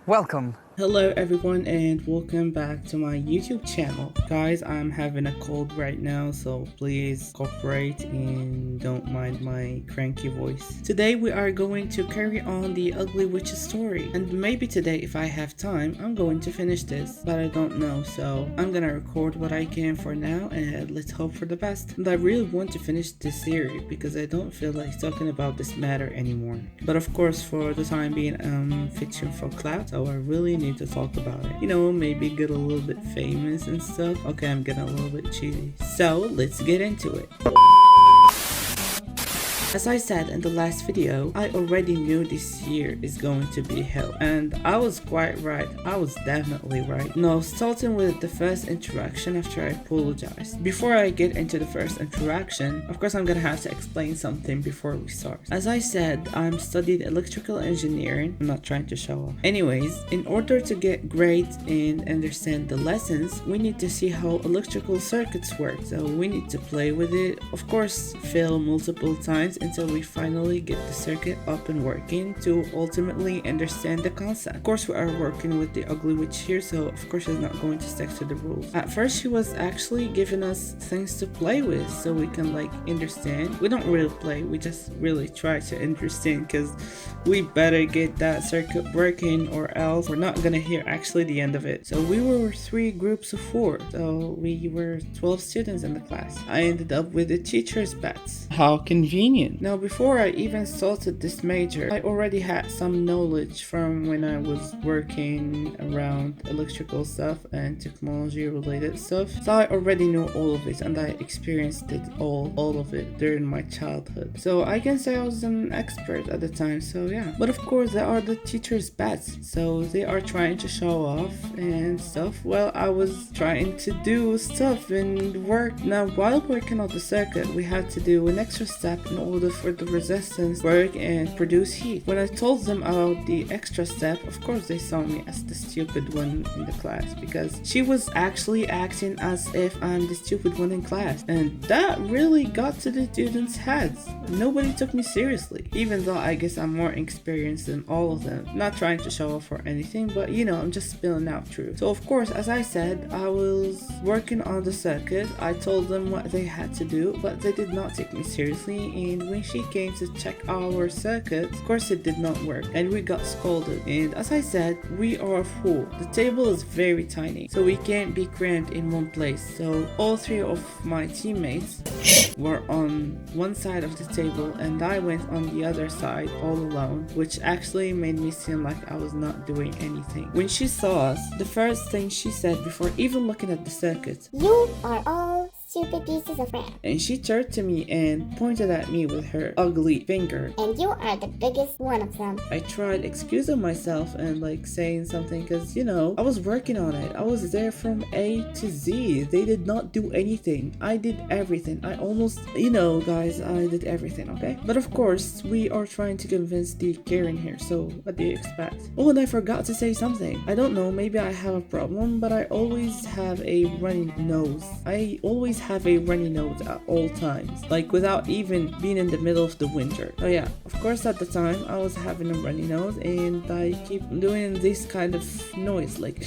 Welcome. Hello everyone and welcome back to my YouTube channel. Guys, I'm having a cold right now, so please cooperate and don't mind my cranky voice. Today we are going to carry on the Ugly Witch's story, and maybe today if I have time I'm going to finish this, but I don't know, so I'm gonna record what I can for now and let's hope for the best. And I really want to finish this series because I don't feel like talking about this matter anymore. But of course for the time being I'm fixing for clout, so I really need to talk about it. You know, maybe get a little bit famous and stuff. Okay, I'm getting a little bit cheesy. So let's get into it. As I said in the last video, I already knew this year is going to be hell, and I was quite right. I was definitely right. Now, starting with the first interaction after I apologized. Before I get into the first interaction, of course I'm gonna have to explain something before we start. As I said, I'm studied electrical engineering. I'm not trying to show off. Anyways, in order to get great and understand the lessons, we need to see how electrical circuits work. So we need to play with it. Of course, fail multiple times until we finally get the circuit up and working to ultimately understand the concept. Of course, we are working with the Ugly Witch here, so of course she's not going to stick to the rules. At first, she was actually giving us things to play with so we can like understand. We don't really play, we just really try to understand because we better get that circuit working or else we're not gonna hear actually the end of it. So we were 3 groups of 4, so we were 12 students in the class. I ended up with the teacher's bets. How convenient. Now, before I even started this major, I already had some knowledge from when I was working around electrical stuff and technology related stuff. So I already knew all of it and I experienced it all of it during my childhood. So I can say I was an expert at the time, so yeah. But of course, there are the teacher's bets. So they are trying to show off and stuff. Well, I was trying to do stuff and work. Now, while working on the circuit, we had to do an extra step in order for the resistance work and produce heat. When I told them about the extra step, of course they saw me as the stupid one in the class because she was actually acting as if I'm the stupid one in class, and that really got to the students' heads. Nobody took me seriously, even though I guess I'm more experienced than all of them. Not trying to show off or anything, but you know, I'm just spilling out truth. So of course, as I said, I was working on the circuit. I told them what they had to do, but they did not take me seriously, and when she came to check our circuit, of course it did not work and we got scolded. And as I said, we are full. The table is very tiny, so we can't be cramped in one place. So all 3 of my teammates were on one side of the table and I went on the other side all alone, which actually made me seem like I was not doing anything. When she saw us, the first thing she said before even looking at the circuit, "You are all stupid pieces of crap. And she turned to me and pointed at me with her ugly finger. And you are the biggest one of them." I tried excusing myself and like saying something because, you know, I was working on it. I was there from A to Z. They did not do anything. I did everything. I almost, you know, guys, I did everything, okay? But of course, we are trying to convince the Karen here, so what do you expect? Oh, and I forgot to say something. I don't know, maybe I have a problem, but I always have a runny nose. I always have a runny nose at all times, like without even being in the middle of the winter. Oh yeah, of course at the time I was having a runny nose and I keep doing this kind of noise like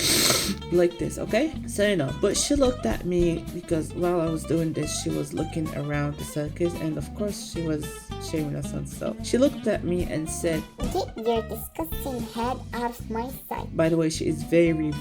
like this, okay? So you know, but she looked at me because while I was doing this she was looking around the circus and of course she was shaming us and stuff. She looked at me and said, "Get your disgusting head out of my sight." By the way, she is very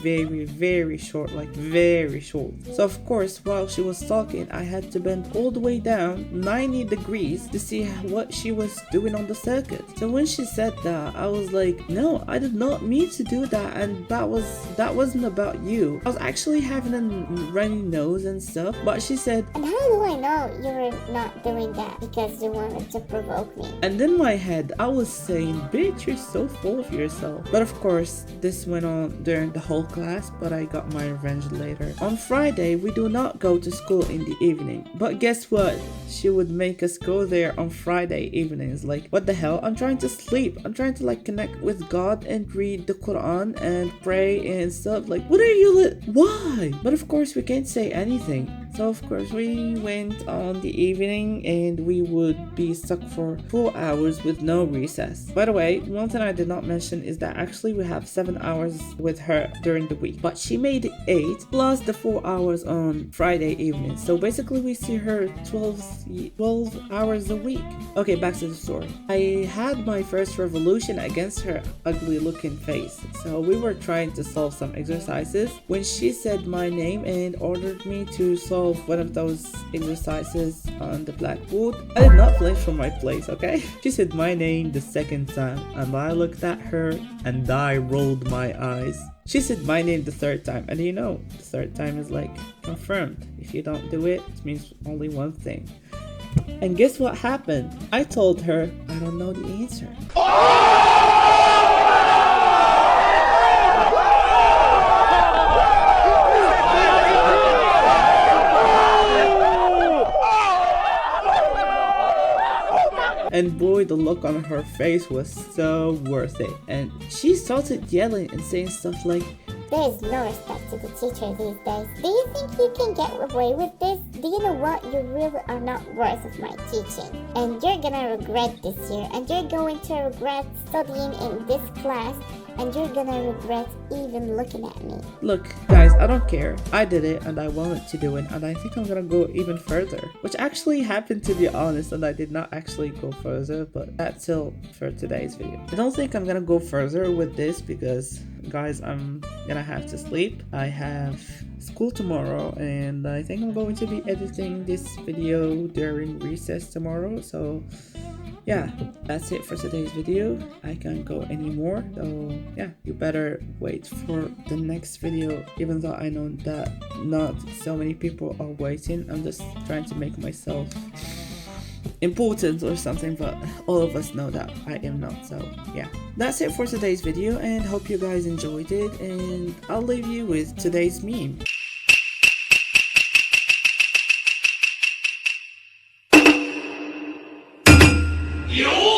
short, like very short. So of course while she was talking I had to bend all the way down 90 degrees to see what she was doing on the circuit. So when she said that, I was like, no, I did not mean to do that, and that wasn't about you. I was actually having a runny nose and stuff, but she said, "And how do I know you were not doing that because you wanted to provoke me?" and in my head I was saying, bitch, you're so full of yourself. But of course this went on during the whole class, but I got my revenge later. On Friday we do not go to school in the evening, but guess what? She would make us go there on Friday evenings. Like, what the hell? I'm trying to sleep. I'm trying to like connect with God and read the Quran and pray and stuff. Like, what are you why? But of course we can't say anything So of course we went on the evening and we would be stuck for 4 hours with no recess. By the way, one thing I did not mention is that actually we have 7 hours with her during the week, but she made it 8 plus the 4 hours on Friday evening. So basically we see her 12 hours a week. Okay, back to the story. I had my first revolution against her ugly looking face. So we were trying to solve some exercises when she said my name and ordered me to solve one of those exercises on the blackboard. I did not flinch from my place, okay? She said my name the second time and I looked at her and I rolled my eyes. She said my name the third time, and you know, the third time is like confirmed. If you don't do it, it means only one thing. And guess what happened? I told her I don't know the answer. And boy, the look on her face was so worth it. And she started yelling and saying stuff like, There's no respect to the teacher these days. Do you think you can get away with this? Do you know what? You really are not worth of my teaching. And you're gonna regret this year. And you're going to regret studying in this class. And you're gonna regret even looking at me. Look, guys, I don't care. I did it and I wanted to do it. And I think I'm gonna go even further. Which actually happened, to be honest. And I did not actually go further. But that's all for today's video. I don't think I'm gonna go further with this because, guys, I'm gonna have to sleep. I have school tomorrow and I think I'm going to be editing this video during recess tomorrow. So yeah, that's it for today's video. I can't go anymore, so yeah, you better wait for the next video, even though I know that not so many people are waiting. I'm just trying to make myself important or something, but all of us know that I am not. So yeah, that's it for today's video and hope you guys enjoyed it, and I'll leave you with today's meme. Yo!